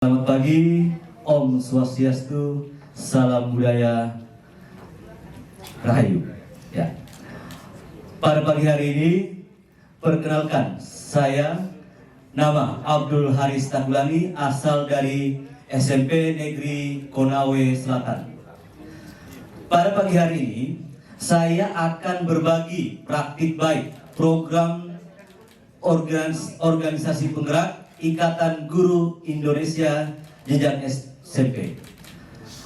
Selamat pagi, Om Swastiastu, Salam Budaya, Rahayu. Ya. Pada pagi hari ini, perkenalkan saya nama Abdul Haris Tagulani, asal dari SMP Negeri Konawe Selatan. Pada pagi hari ini, saya akan berbagi praktik baik program organisasi penggerak Ikatan Guru Indonesia Jenjang SMP.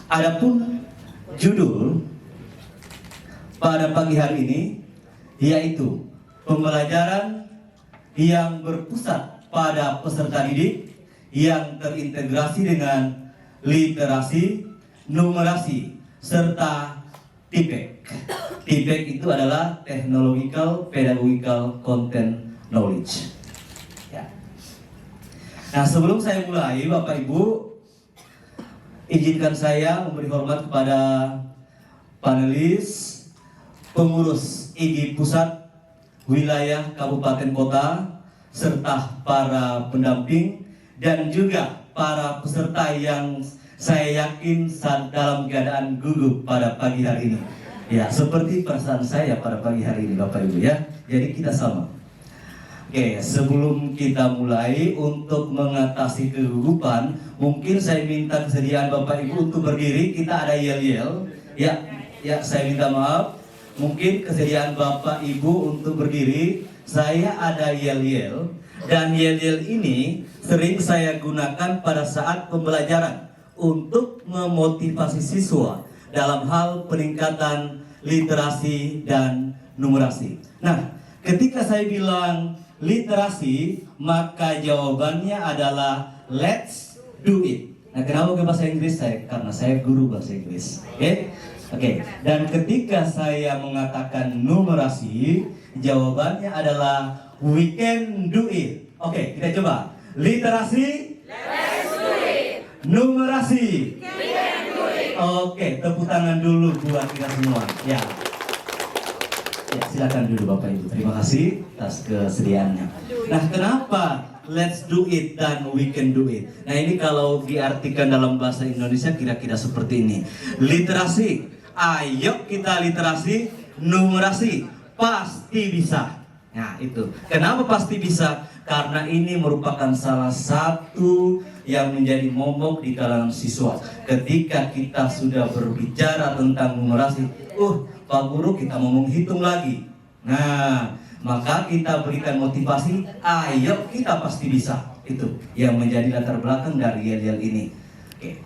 Adapun judul pada pagi hari ini yaitu pembelajaran yang berpusat pada peserta didik yang terintegrasi dengan literasi, numerasi, serta TPEC. TPEC itu adalah Technological Pedagogical Content Knowledge. Nah, sebelum saya mulai, Bapak Ibu, izinkan saya memberi hormat kepada panelis, pengurus IGI Pusat, wilayah Kabupaten Kota, serta para pendamping, dan juga para peserta yang saya yakin dalam keadaan gugup pada pagi hari ini. Ya, seperti perasaan saya pada pagi hari ini, Bapak Ibu ya. Jadi kita sama. Oke, sebelum kita mulai, untuk mengatasi kegugupan, mungkin saya minta kesediaan Bapak Ibu untuk berdiri. Kita ada yel-yel. Ya, saya minta maaf. Mungkin kesediaan Bapak Ibu untuk berdiri. Saya ada yel-yel. Dan yel-yel ini sering saya gunakan pada saat pembelajaran untuk memotivasi siswa dalam hal peningkatan literasi dan numerasi. Nah, ketika saya bilang literasi, maka jawabannya adalah let's do it. Nah, kenapa ke bahasa Inggris? Karena saya guru bahasa Inggris. Oke. Dan ketika saya mengatakan numerasi, jawabannya adalah we can do it. Oke, kita coba. Literasi, let's do it. Numerasi, we can do it. Oke, tepuk tangan dulu buat kita semua. Ya. Ya, silakan dulu Bapak Ibu. Terima kasih atas kesediaannya. Nah, kenapa let's do it dan we can do it? Nah, ini kalau diartikan dalam bahasa Indonesia kira-kira seperti ini. Literasi, ayo kita literasi. Numerasi, pasti bisa. Nah, itu. Kenapa pasti bisa? Karena ini merupakan salah satu yang menjadi momok di kalangan siswa. Ketika kita sudah berbicara tentang numerasi, Pak Guru, kita mau menghitung lagi. Nah, maka kita berikan motivasi, ayo kita pasti bisa. Itu yang menjadi latar belakang dari yel-yel ini. Oke.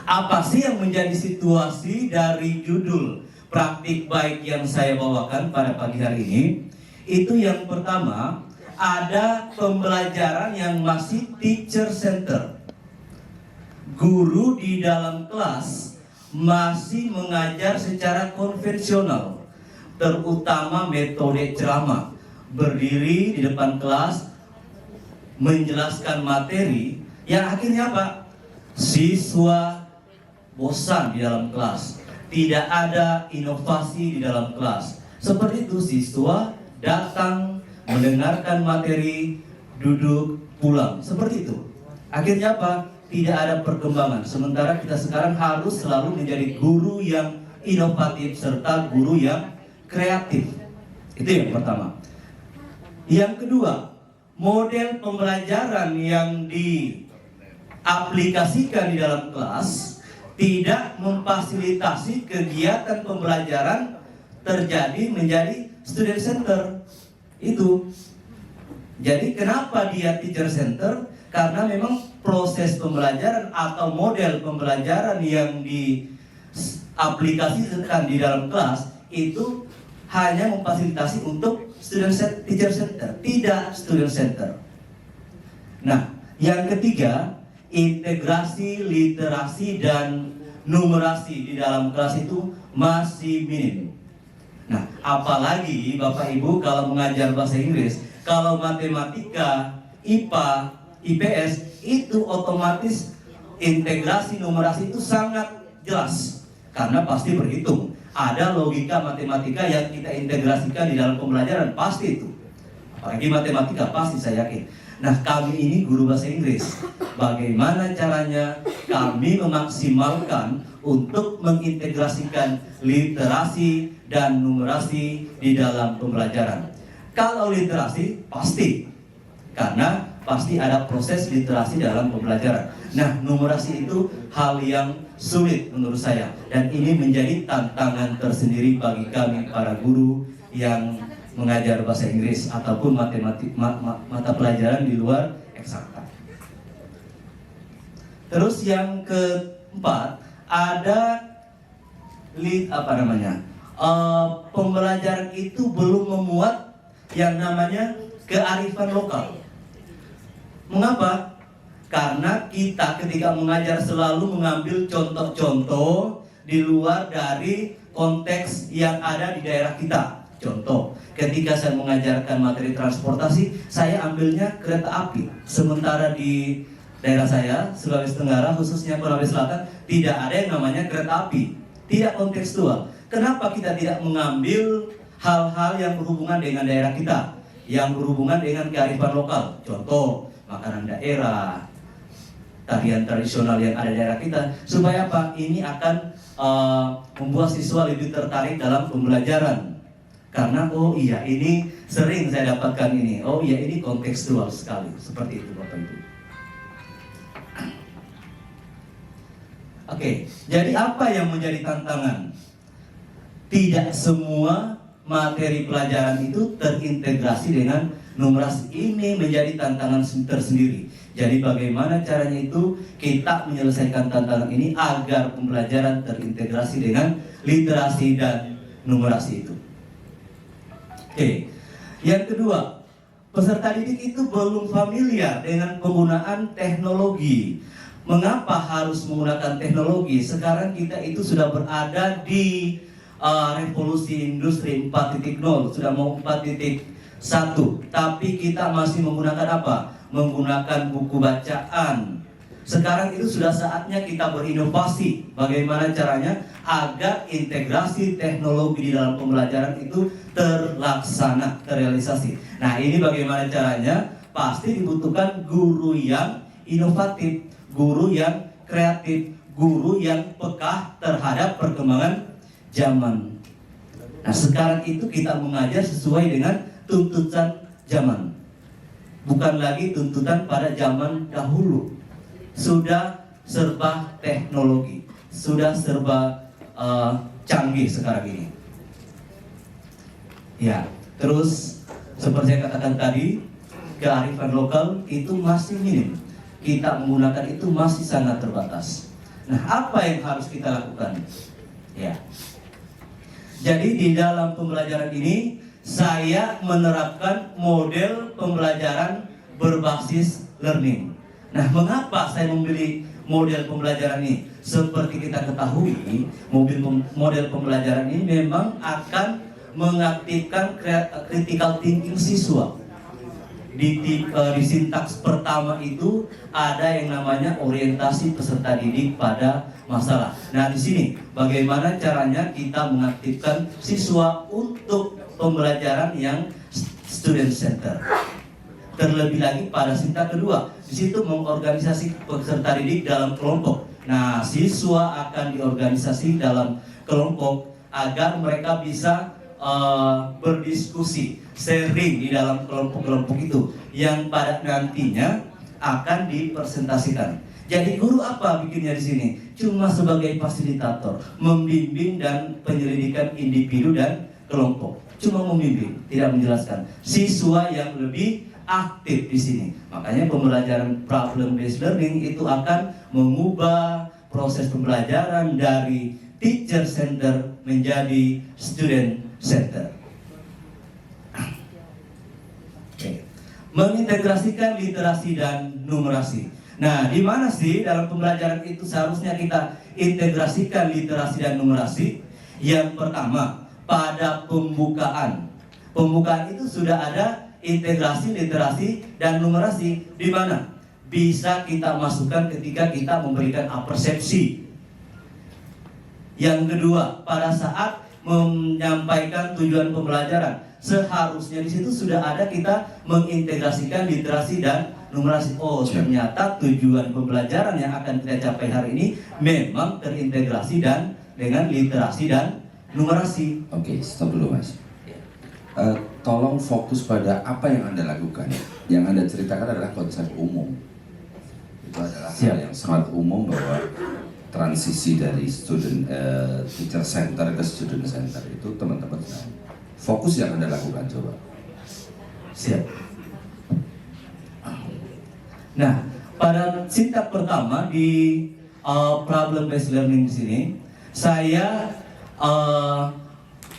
Apa sih yang menjadi situasi dari judul praktik baik yang saya bawakan pada pagi hari ini? Itu yang pertama, ada pembelajaran yang masih teacher center. Guru di dalam kelas masih mengajar secara konvensional, terutama metode ceramah, berdiri di depan kelas menjelaskan materi yang akhirnya apa? Siswa bosan di dalam kelas, tidak ada inovasi di dalam kelas. Seperti itu, siswa datang mendengarkan materi, duduk, pulang, seperti itu. Akhirnya apa? Tidak ada perkembangan. Sementara kita sekarang harus selalu menjadi guru yang inovatif serta guru yang kreatif. Itu yang pertama. Yang kedua, model pembelajaran yang diaplikasikan di dalam kelas tidak memfasilitasi kegiatan pembelajaran terjadi menjadi student center. Itu. Jadi kenapa dia teacher center? Karena memang proses pembelajaran atau model pembelajaran yang diaplikasikan di dalam kelas itu hanya memfasilitasi untuk teacher center, tidak student center. Nah, yang ketiga, integrasi literasi dan numerasi di dalam kelas itu masih minim. Nah, apalagi Bapak Ibu kalau mengajar bahasa Inggris, kalau matematika, IPA, IPS itu otomatis integrasi numerasi itu sangat jelas karena pasti berhitung. Ada logika matematika yang kita integrasikan di dalam pembelajaran, pasti itu. Apalagi matematika, pasti saya yakin. Nah, kami ini guru bahasa Inggris. Bagaimana caranya kami memaksimalkan untuk mengintegrasikan literasi dan numerasi di dalam pembelajaran? Kalau literasi pasti, karena pasti ada proses literasi dalam pembelajaran. Nah, numerasi itu hal yang sulit menurut saya, dan ini menjadi tantangan tersendiri bagi kami para guru yang mengajar bahasa Inggris ataupun mata pelajaran di luar eksakta. Terus yang keempat, ada pembelajaran itu belum memuat yang namanya kearifan lokal. Mengapa? Karena kita ketika mengajar selalu mengambil contoh-contoh di luar dari konteks yang ada di daerah kita. Contoh, ketika saya mengajarkan materi transportasi, saya ambilnya kereta api. Sementara di daerah saya, Sulawesi Tenggara, khususnya Sulawesi Selatan, tidak ada yang namanya kereta api. Tidak kontekstual. Kenapa kita tidak mengambil hal-hal yang berhubungan dengan daerah kita, yang berhubungan dengan kearifan lokal? Contoh, makanan daerah, tarian tradisional yang ada di daerah kita, supaya apa? Ini akan membuat siswa lebih tertarik dalam pembelajaran. Karena oh iya, ini sering saya dapatkan ini. Oh iya, ini kontekstual sekali. Seperti itu Bapak Ibu. Oke, jadi apa yang menjadi tantangan? Tidak semua materi pelajaran itu terintegrasi dengan numerasi. Ini menjadi tantangan tersendiri. Jadi bagaimana caranya itu kita menyelesaikan tantangan ini agar pembelajaran terintegrasi dengan literasi dan numerasi itu. Oke. Yang kedua, peserta didik itu belum familiar dengan penggunaan teknologi. Mengapa harus menggunakan teknologi? Sekarang kita itu sudah berada di revolusi industri 4.0, sudah mau 4.1, tapi kita masih menggunakan apa? Menggunakan buku bacaan. Sekarang itu sudah saatnya kita berinovasi. Bagaimana caranya agar integrasi teknologi di dalam pembelajaran itu terlaksana, terrealisasi. Nah, ini bagaimana caranya? Pasti dibutuhkan guru yang inovatif, guru yang kreatif, guru yang peka terhadap perkembangan zaman. Nah, sekarang itu kita mengajar sesuai dengan tuntutan zaman, bukan lagi tuntutan pada zaman dahulu. Sudah serba teknologi, sudah serba canggih sekarang ini. Ya, terus seperti saya katakan tadi, kearifan lokal itu masih minim. Kita menggunakan itu masih sangat terbatas. Nah, apa yang harus kita lakukan? Ya. Jadi di dalam pembelajaran ini saya menerapkan model pembelajaran berbasis learning. Nah, mengapa saya memilih model pembelajaran ini? Seperti kita ketahui, model pembelajaran ini memang akan mengaktifkan critical thinking siswa. Di sintaks pertama itu ada yang namanya orientasi peserta didik pada masalah. Nah, di sini bagaimana caranya kita mengaktifkan siswa untuk pembelajaran yang student center. Terlebih lagi pada sintaks kedua, di situ mengorganisasi peserta didik dalam kelompok. Nah, siswa akan diorganisasi dalam kelompok agar mereka bisa berdiskusi, sharing di dalam kelompok-kelompok itu yang pada nantinya akan dipresentasikan. Jadi guru apa bikinnya di sini? Cuma sebagai fasilitator, membimbing dan penyelidikan individu dan kelompok. Cuma membimbing, tidak menjelaskan. Siswa yang lebih aktif di sini. Makanya pembelajaran problem based learning itu akan mengubah proses pembelajaran dari teacher center menjadi student center. Oke. Mengintegrasikan literasi dan numerasi. Nah, di mana sih dalam pembelajaran itu seharusnya kita integrasikan literasi dan numerasi? Yang pertama, pada pembukaan. Pembukaan itu sudah ada integrasi literasi dan numerasi. Di mana? Bisa kita masukkan ketika kita memberikan apersepsi. Yang kedua, pada saat menyampaikan tujuan pembelajaran, seharusnya di situ sudah ada kita mengintegrasikan literasi dan numerasi. Oh, ternyata tujuan pembelajaran yang akan kita capai hari ini memang terintegrasi dan dengan literasi dan numerasi. Oke, stop dulu Mas. Tolong fokus pada apa yang Anda lakukan. Yang Anda ceritakan adalah konsep umum. Itu adalah hal yang sangat umum, bahwa transisi dari teacher center ke student center itu teman-teman fokus yang Anda lakukan, coba. Siap. Nah, pada tingkat pertama di problem based learning di sini, saya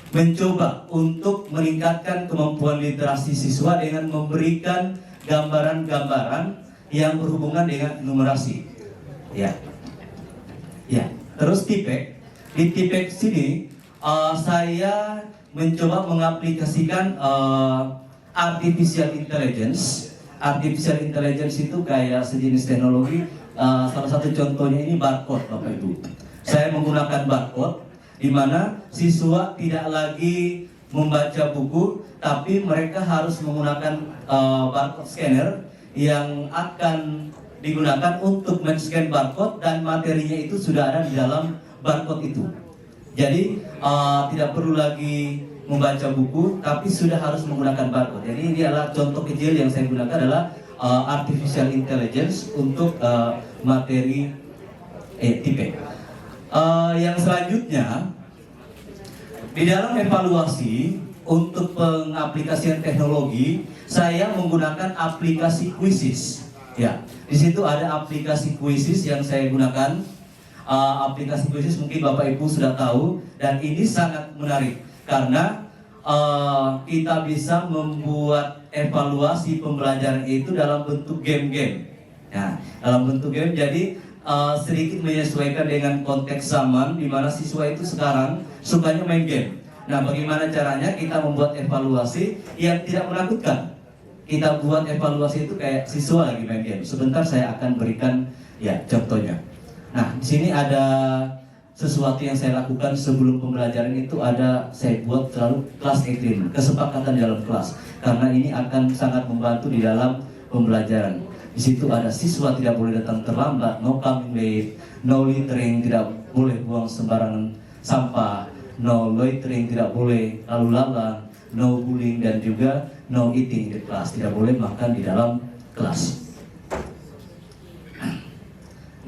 mencoba untuk meningkatkan kemampuan literasi siswa dengan memberikan gambaran-gambaran yang berhubungan dengan numerasi. Ya. Terus tipek. Di tipek sini saya mencoba mengaplikasikan artificial intelligence. Artificial intelligence itu kayak sejenis teknologi. Salah satu contohnya ini barcode, Bapak Ibu. Saya menggunakan barcode, di mana siswa tidak lagi membaca buku, tapi mereka harus menggunakan barcode scanner yang akan digunakan untuk men-scan barcode, dan materinya itu sudah ada di dalam barcode itu. Jadi tidak perlu lagi membaca buku, tapi sudah harus menggunakan barcode. Jadi ini adalah contoh kecil yang saya gunakan adalah artificial intelligence untuk materi tipe. Yang selanjutnya, di dalam evaluasi untuk pengaplikasian teknologi, saya menggunakan aplikasi Quizzes. Ya, di situ ada aplikasi Quizzes yang saya gunakan. Aplikasi Quizzes mungkin Bapak Ibu sudah tahu, dan ini sangat menarik karena kita bisa membuat evaluasi pembelajaran itu dalam bentuk game-game. Nah, dalam bentuk game, jadi sedikit menyesuaikan dengan konteks zaman di mana siswa itu sekarang sukanya main game. Nah, bagaimana caranya kita membuat evaluasi yang tidak menakutkan? Kita buat evaluasi itu kayak siswa lagi main game. Sebentar saya akan berikan contohnya. Nah, di sini ada sesuatu yang saya lakukan sebelum pembelajaran itu, ada saya buat selalu class agreement, kesepakatan di dalam kelas, karena ini akan sangat membantu di dalam pembelajaran. Di situ ada siswa tidak boleh datang terlambat, no coming late, no littering, tidak boleh buang sembarangan sampah, no loitering, tidak boleh lalu lalang, no bullying, dan juga no eating di kelas, tidak boleh makan di dalam kelas.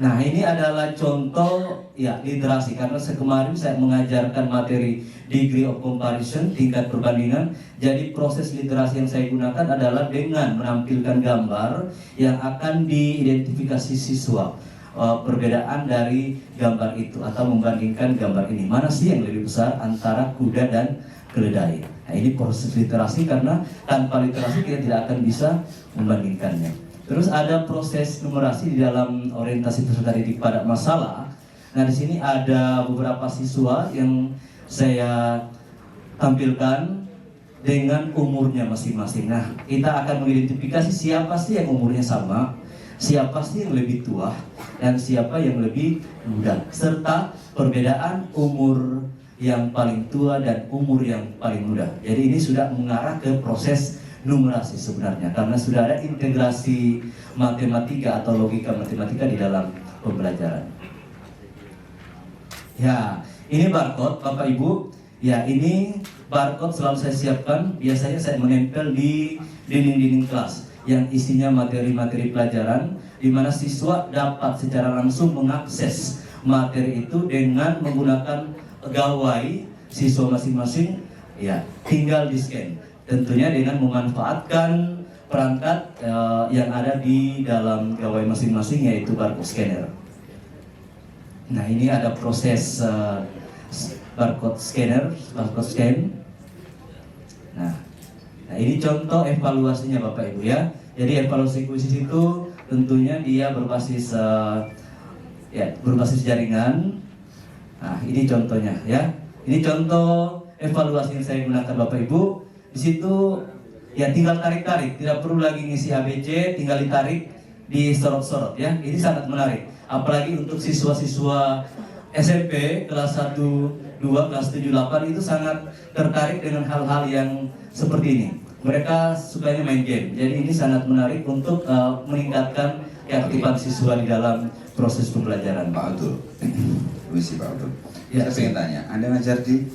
Nah, ini adalah contoh literasi, karena kemarin saya mengajarkan materi degree of comparison, tingkat perbandingan. Jadi proses literasi yang saya gunakan adalah dengan menampilkan gambar yang akan diidentifikasi siswa. Perbedaan dari gambar itu atau membandingkan gambar ini, mana sih yang lebih besar antara kuda dan keledai. Nah, ini proses literasi, karena tanpa literasi kita tidak akan bisa membandingkannya. Terus ada proses numerasi di dalam orientasi peserta didik pada masalah. Nah, di sini ada beberapa siswa yang saya tampilkan dengan umurnya masing-masing. Nah, kita akan mengidentifikasi siapa sih yang umurnya sama, siapa sih yang lebih tua, dan siapa yang lebih muda, serta perbedaan umur yang paling tua dan umur yang paling muda. Jadi ini sudah mengarah ke proses numerasi sebenarnya, karena sudah ada integrasi matematika atau logika matematika di dalam pembelajaran. Ya, ini barcode Bapak Ibu. Ya, ini barcode selalu saya siapkan. Biasanya saya menempel di dinding-dinding kelas yang isinya materi-materi pelajaran, di mana siswa dapat secara langsung mengakses materi itu dengan menggunakan gawai siswa masing-masing. Ya, tinggal di-scan. Tentunya dengan memanfaatkan perangkat yang ada di dalam gawai masing-masing, yaitu barcode scanner. Nah, ini ada proses barcode scanner, barcode scan. Nah, ini contoh evaluasinya Bapak Ibu ya. Jadi evaluasi Quizzes itu tentunya dia berbasis berbasis jaringan. Nah, ini contohnya ya. Ini contoh evaluasi yang saya gunakan Bapak Ibu. Di situ tinggal tarik-tarik, tidak perlu lagi ngisi ABC, tinggal ditarik, disorot-sorot ya. Ini sangat menarik, apalagi untuk siswa-siswa SMP kelas 1, 2, kelas 7, 8 itu sangat tertarik dengan hal-hal yang seperti ini. Mereka sukanya main game. Jadi ini sangat menarik untuk meningkatkan keaktifan siswa di dalam proses pembelajaran. Pak Abdul, permisi Pak Abdul. Ya, Saya ingin tanya, Anda ngajar di?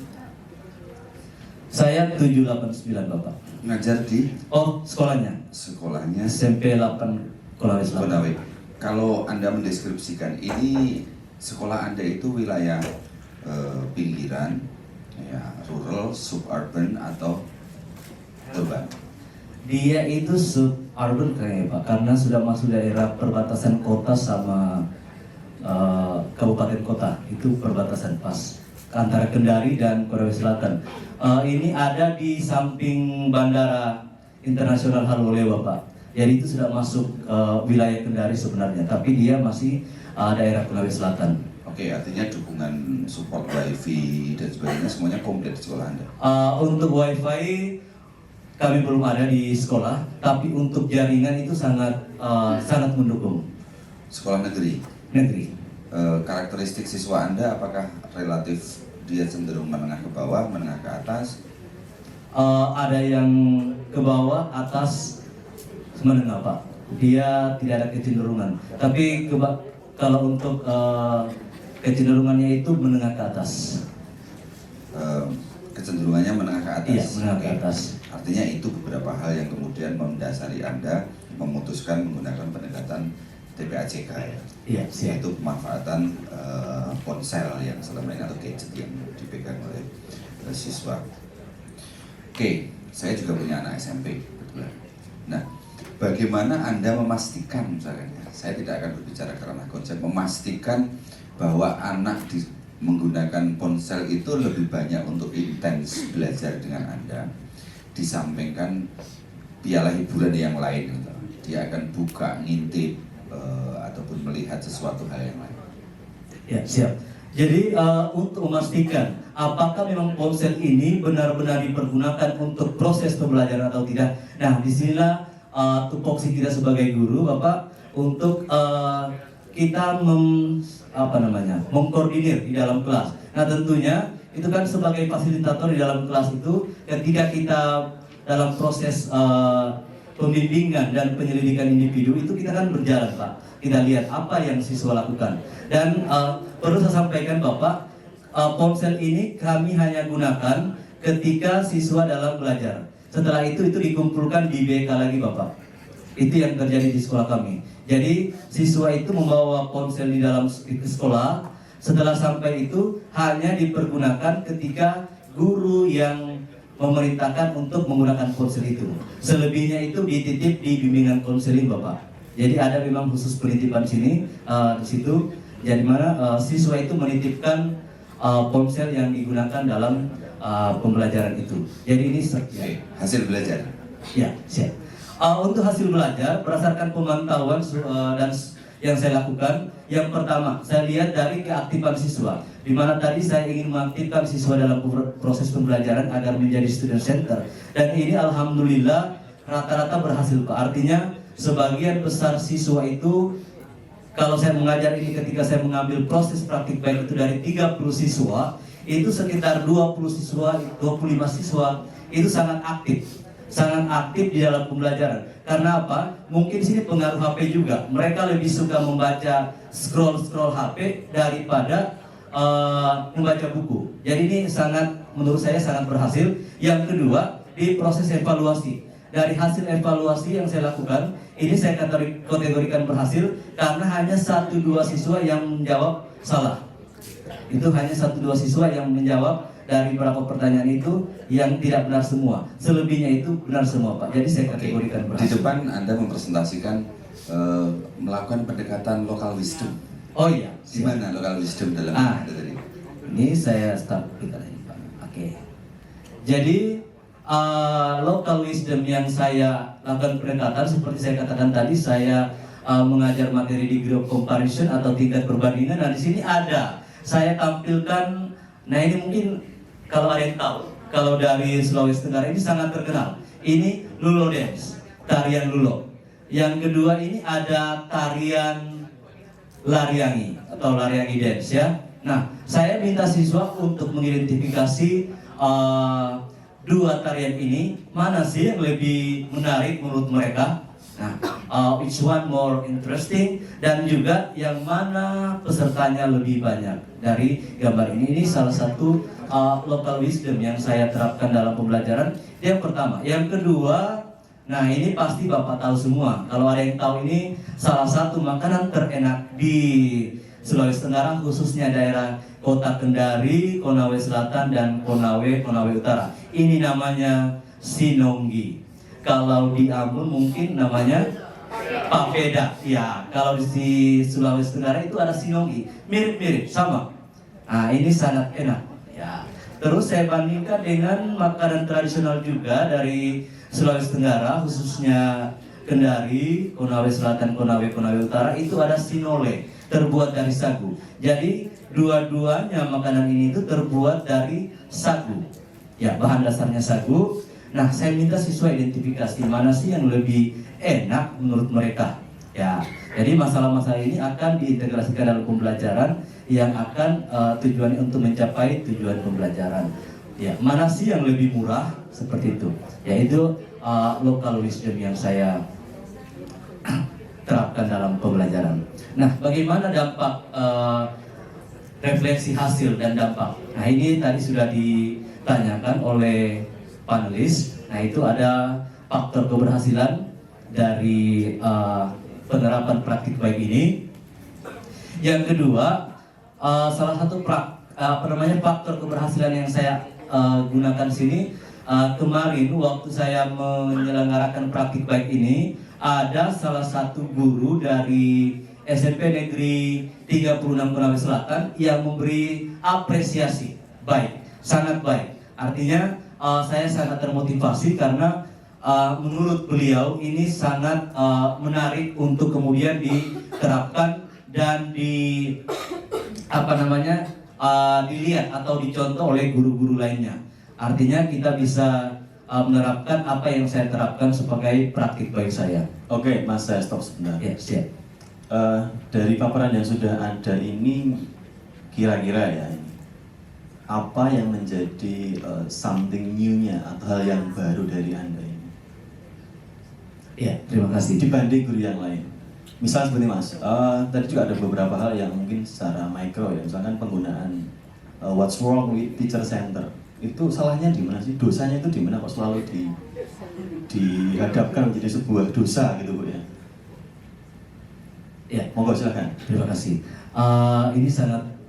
Saya 789 Bapak. Ngajar di? Oh, sekolahnya? Sekolahnya SMP 8 Konawe Selatan. Konawe. Kalau Anda mendeskripsikan ini sekolah Anda itu wilayah pinggiran, ya, rural, suburban atau urban? Dia itu suburban kayaknya Pak, karena sudah masuk daerah perbatasan kota sama kabupaten kota. Itu perbatasan pas antara Kendari dan Konawe Selatan. Ini ada di samping Bandara Internasional Haluoleo Pak. Jadi itu sudah masuk wilayah Kendari sebenarnya, tapi dia masih daerah Konawe Selatan. Oke, artinya dukungan support wifi dan sebagainya semuanya komplit di sekolah Anda? Untuk wifi kami belum ada di sekolah, tapi untuk jaringan itu sangat mendukung. Sekolah negeri? Negeri. Karakteristik siswa Anda apakah relatif dia cenderung menengah ke bawah, menengah ke atas? Ada yang ke bawah, atas, menengah Pak. Dia tidak ada kecenderungan. Tapi kalau untuk kecenderungannya itu menengah ke atas. Kecenderungannya menengah ke atas? Iya, menengah ke atas. Artinya itu beberapa hal yang kemudian mendasari Anda memutuskan menggunakan pendekatan TPAJK ya? Iya, siap. Yaitu pemanfaatan ponsel yang selama ini atau gadget yang dipegang oleh siswa. Oke, saya juga punya anak SMP. Nah, bagaimana Anda memastikan misalnya, saya tidak akan berbicara ke ranah konsep, memastikan bahwa anak menggunakan ponsel itu lebih banyak untuk intens belajar dengan Anda, disampaikan piala hiburan yang lain gitu. Dia akan buka, ngintip, ataupun melihat sesuatu hal yang lain. Ya, siap. Jadi untuk memastikan apakah memang ponsel ini benar-benar dipergunakan untuk proses pembelajaran atau tidak. Nah, disinilah tupoksi kita sebagai guru, Bapak, untuk kita mengkoordinir di dalam kelas. Nah, tentunya itu kan sebagai fasilitator di dalam kelas itu, ketika kita dalam proses pembimbingan dan penyelidikan individu itu kita kan berjalan Pak. Kita lihat apa yang siswa lakukan. Dan perlu saya sampaikan Bapak, ponsel ini kami hanya gunakan ketika siswa dalam belajar. Setelah itu dikumpulkan di BK lagi Bapak. Itu yang terjadi di sekolah kami. Jadi siswa itu membawa ponsel di dalam sekolah. Setelah sampai itu hanya dipergunakan ketika guru yang memerintahkan untuk menggunakan ponsel itu. Selebihnya itu dititip di bimbingan konseling Bapak. Jadi ada memang khusus penitipan di situ. Jadi mana siswa itu menitipkan ponsel yang digunakan dalam pembelajaran itu. Jadi ini hasil belajar. Ya, siap. Untuk hasil belajar berdasarkan pemantauan dan yang saya lakukan, yang pertama saya lihat dari keaktifan siswa, di mana tadi saya ingin mengaktifkan siswa dalam proses pembelajaran agar menjadi student center, dan ini alhamdulillah rata-rata berhasil Pak. Artinya sebagian besar siswa itu, kalau saya mengajar ini ketika saya mengambil proses praktik baik itu dari 30 siswa, itu sekitar 20 siswa, 25 siswa itu sangat aktif di dalam pembelajaran. Karena apa? Mungkin sini pengaruh HP juga. Mereka lebih suka membaca scroll HP daripada membaca buku. Jadi ini menurut saya sangat berhasil. Yang kedua, di proses evaluasi. Dari hasil evaluasi yang saya lakukan, ini saya kategorikan berhasil karena hanya 1-2 siswa yang menjawab salah. Itu hanya 1-2 siswa yang menjawab dari beberapa pertanyaan itu yang tidak benar semua. Selebihnya itu benar semua Pak. Jadi saya kategorikan berhasil. Di depan Anda mempresentasikan melakukan pendekatan local wisdom. Oh iya. Gimana local wisdom dalam tadi? Ini saya start kita ini Pak. Oke. Jadi local wisdom yang saya lakukan pendekatan seperti saya katakan tadi, saya mengajar materi degree of comparison atau tingkat perbandingan. Nah di sini ada saya tampilkan. Nah ini mungkin kalau ada yang tahu, kalau dari Sulawesi Tenggara ini sangat terkenal. Ini Lulo Dance, tarian Lulo. Yang kedua ini ada tarian Lariangi atau Lariangi Dance ya. Nah, saya minta siswa untuk mengidentifikasi dua tarian ini, mana sih yang lebih menarik menurut mereka. Nah, which one more interesting, dan juga yang mana pesertanya lebih banyak dari gambar ini. Ini salah satu local wisdom yang saya terapkan dalam pembelajaran. Yang pertama, yang kedua, nah ini pasti Bapak tahu semua. Kalau ada yang tahu, ini salah satu makanan terenak di Sulawesi Tenggara, khususnya daerah Kota Kendari, Konawe Selatan, dan Konawe Utara. Ini namanya sinonggi. Kalau di Ambon mungkin namanya papeda. Ya, kalau di Sulawesi Tenggara itu ada sinonggi. Mirip-mirip, sama. Nah, ini sangat enak. Ya. Terus saya bandingkan dengan makanan tradisional juga dari Sulawesi Tenggara, khususnya Kendari, Konawe Selatan, Konawe Utara, itu ada sinole, terbuat dari sagu. Jadi dua-duanya makanan ini itu terbuat dari sagu. Ya, bahan dasarnya sagu. Nah, saya minta siswa identifikasi mana sih yang lebih enak menurut mereka. Ya, jadi masalah-masalah ini akan diintegrasikan dalam pembelajaran yang akan tujuannya untuk mencapai tujuan pembelajaran. Ya, mana sih yang lebih murah, seperti itu. Yaitu local wisdom yang saya terapkan dalam pembelajaran. Nah, bagaimana dampak refleksi hasil dan dampak? Nah, ini tadi sudah ditanyakan oleh panelis. Nah, itu ada faktor keberhasilan dari penerapan praktik baik ini. Yang kedua, salah satu faktor keberhasilan yang saya gunakan sini, kemarin waktu saya menyelenggarakan praktik baik ini, ada salah satu guru dari SMP Negeri 36 Konawe Selatan yang memberi apresiasi baik, sangat baik. Artinya saya sangat termotivasi karena menurut beliau ini sangat menarik untuk kemudian diterapkan dan dilihat atau dicontoh oleh guru-guru lainnya. Artinya kita bisa menerapkan apa yang saya terapkan sebagai praktik baik saya. Oke, Mas, saya stop sebentar. Ya, siap. Dari paparan yang sudah ada ini, kira-kira ya, apa yang menjadi something new-nya atau hal yang baru dari Anda ini? Ya, terima kasih. Dibanding guru yang lain. Misal seperti Mas, tadi juga ada beberapa hal yang mungkin secara mikro ya, misalkan penggunaan what's wrong with teacher center. Itu salahnya di mana sih? Dosanya itu di mana kok selalu dihadapkan menjadi sebuah dosa gitu Bu ya? Ya, monggo silakan. Terima kasih. Ini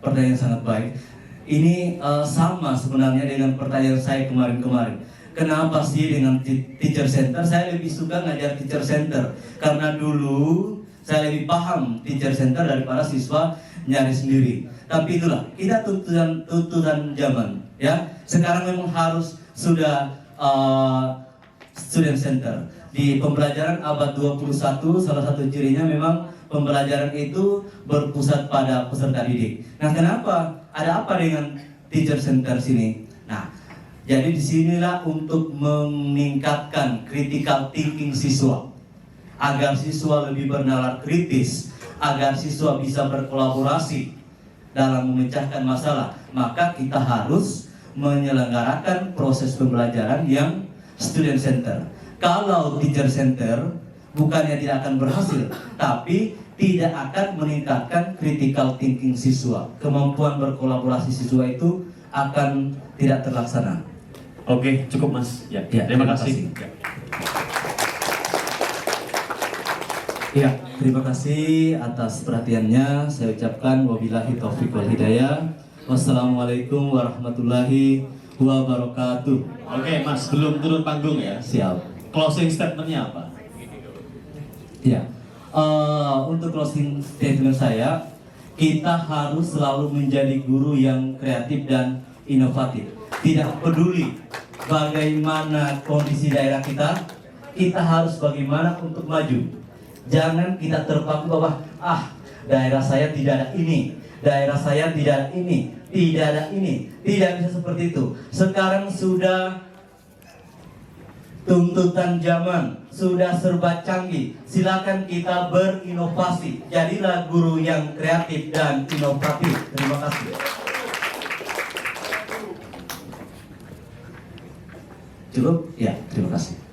pertanyaan sangat baik. Ini sama sebenarnya dengan pertanyaan saya kemarin-kemarin. Kenapa sih dengan teacher center? Saya lebih suka ngajar teacher center karena dulu saya lebih paham teacher center daripada siswa nyari sendiri. Tapi itulah kita tuntutan zaman, ya. Sekarang memang harus sudah student center. Di pembelajaran abad 21 salah satu cirinya memang pembelajaran itu berpusat pada peserta didik. Nah, kenapa? Ada apa dengan teacher center sini? Nah, jadi disinilah untuk meningkatkan critical thinking siswa, agar siswa lebih bernalar kritis, agar siswa bisa berkolaborasi dalam memecahkan masalah. Maka kita harus menyelenggarakan proses pembelajaran yang student center. Kalau teacher center, bukannya tidak akan berhasil, tapi tidak akan meningkatkan critical thinking siswa. Kemampuan berkolaborasi siswa itu akan tidak terlaksana. Oke, cukup Mas. Ya, terima kasih. Ya, terima kasih atas perhatiannya. Saya ucapkan wabillahi taufiq wal hidayah. Wassalamualaikum warahmatullahi wabarakatuh. Oke, Mas, belum turun panggung ya? Siap. Closing statement-nya apa? Ya, untuk closing statement saya, kita harus selalu menjadi guru yang kreatif dan inovatif. Tidak peduli bagaimana kondisi daerah kita, kita harus bagaimana untuk maju. Jangan kita terpaku bahwa daerah saya tidak ada ini, daerah saya tidak ada ini, tidak ada ini. Tidak bisa seperti itu. Sekarang sudah tuntutan zaman, sudah serba canggih. Silakan kita berinovasi. Jadilah guru yang kreatif dan inovatif. Terima kasih. Cukup? Ya, terima kasih.